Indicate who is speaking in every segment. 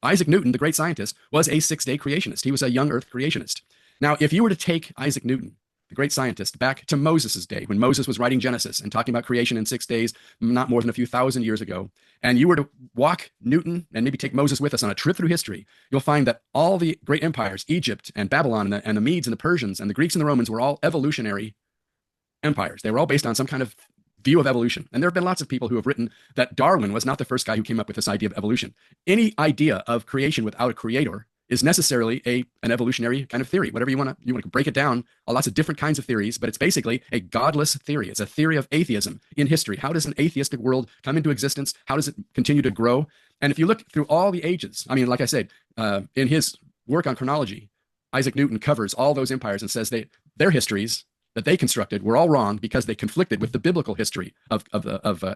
Speaker 1: Isaac Newton, the great scientist, was a 6-day creationist. He was a young earth creationist. Now, if you were to take Isaac Newton, the great scientist, back to Moses' day, when Moses was writing Genesis and talking about creation in 6 days, not more than a few thousand years ago, and you were to walk Newton and maybe take Moses with us on a trip through history, you'll find that all the great empires, Egypt and Babylon and the Medes and the Persians and the Greeks and the Romans, were all evolutionary empires. They were all based on some kind of view of evolution. And there have been lots of people who have written that Darwin was not the first guy who came up with this idea of evolution. Any idea of creation without a creator is necessarily an evolutionary kind of theory. Whatever you want to break it down, lots of different kinds of theories, but it's basically a godless theory. It's a theory of atheism in history. How does an atheistic world come into existence? How does it continue to grow? And if you look through all the ages, I mean, like I said, in his work on chronology, Isaac Newton covers all those empires and says their histories that they constructed were all wrong because they conflicted with the biblical history of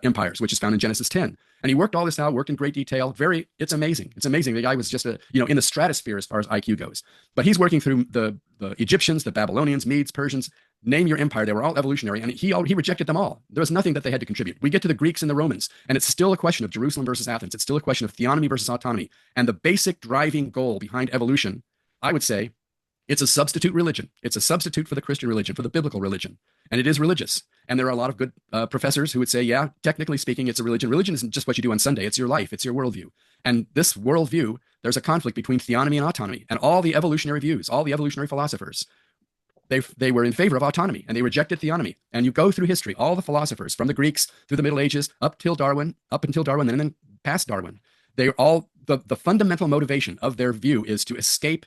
Speaker 1: empires, which is found in Genesis 10. And he worked all this out, worked in great detail. It's amazing. It's amazing. The guy was just in the stratosphere as far as IQ goes. But he's working through the Egyptians, the Babylonians, Medes, Persians, name your empire. They were all evolutionary, and he rejected them all. There was nothing that they had to contribute. We get to the Greeks and the Romans, and it's still a question of Jerusalem versus Athens. It's still a question of theonomy versus autonomy. And the basic driving goal behind evolution, I would say, it's a substitute religion. It's a substitute for the Christian religion, for the biblical religion. And it is religious. And there are a lot of good professors who would say, yeah, technically speaking, it's a religion. Religion isn't just what you do on Sunday. It's your life. It's your worldview. And this worldview, there's a conflict between theonomy and autonomy. And all the evolutionary views, all the evolutionary philosophers, they were in favor of autonomy, and they rejected theonomy. And you go through history, all the philosophers, from the Greeks through the Middle Ages, up until Darwin, and then past Darwin. They're all, the fundamental motivation of their view is to escape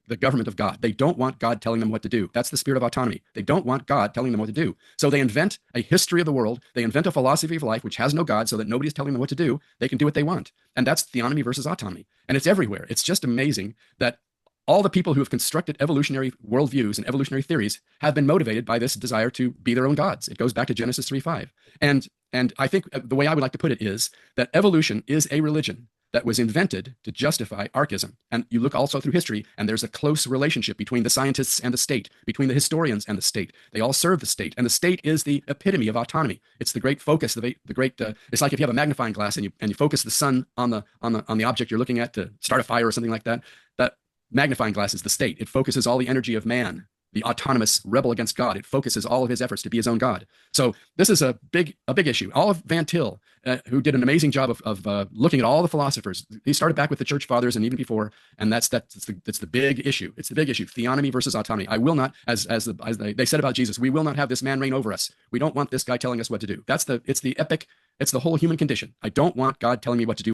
Speaker 1: the government of God. They don't want God telling them what to do. That's the spirit of autonomy. They don't want God telling them what to do. So they invent a history of the world. They invent a philosophy of life which has no God, so that nobody's telling them what to do. They can do what they want. And that's theonomy versus autonomy. And it's everywhere. It's just amazing that all the people who have constructed evolutionary worldviews and evolutionary theories have been motivated by this desire to be their own gods. It goes back to Genesis 3:5. And I think the way I would like to put it is that evolution is a religion that was invented to justify archism. And you look also through history, and there's a close relationship between the scientists and the state, between the historians and the state. They all serve the state, and the state is the epitome of autonomy. It's the great focus, it's like if you have a magnifying glass and you focus the sun on the object you're looking at to start a fire or something like that. That magnifying glass is the state. It focuses all the energy of man, the autonomous rebel against God. It focuses all of his efforts to be his own God. So this is a big issue. Olive Van Til, who did an amazing job of looking at all the philosophers. He started back with the church fathers and even before, and that's the big issue. It's the big issue: theonomy versus autonomy. I will not, as they said about Jesus, we will not have this man reign over us. We don't want this guy telling us what to do. It's the whole human condition. I don't want God telling me what to do.